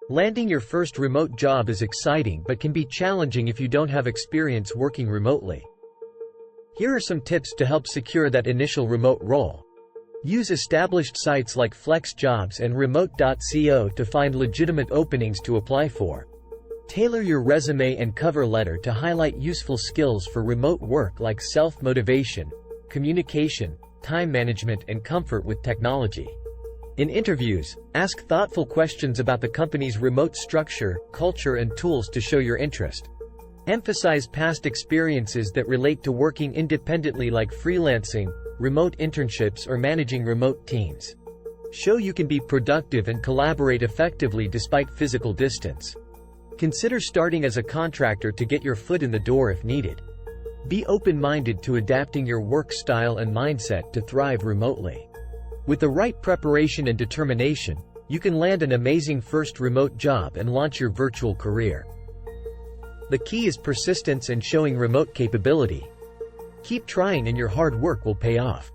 Landing your first remote job is exciting but can be challenging if you don't have experience working remotely. Here are some tips to help secure that initial remote role. Use established sites like FlexJobs and remote.co to find legitimate openings to apply for. Tailor your resume and cover letter to highlight useful skills for remote work like self-motivation, communication, time management, and comfort with technology. In interviews, ask thoughtful questions about the company's remote structure, culture, and tools to show your interest. Emphasize past experiences that relate to working independently like freelancing, remote internships, or managing remote teams. Show you can be productive and collaborate effectively despite physical distance. Consider starting as a contractor to get your foot in the door if needed. Be open-minded to adapting your work style and mindset to thrive remotely. With the right preparation and determination, you can land an amazing first remote job and launch your virtual career. The key is persistence and showing remote capability. Keep trying and your hard work will pay off.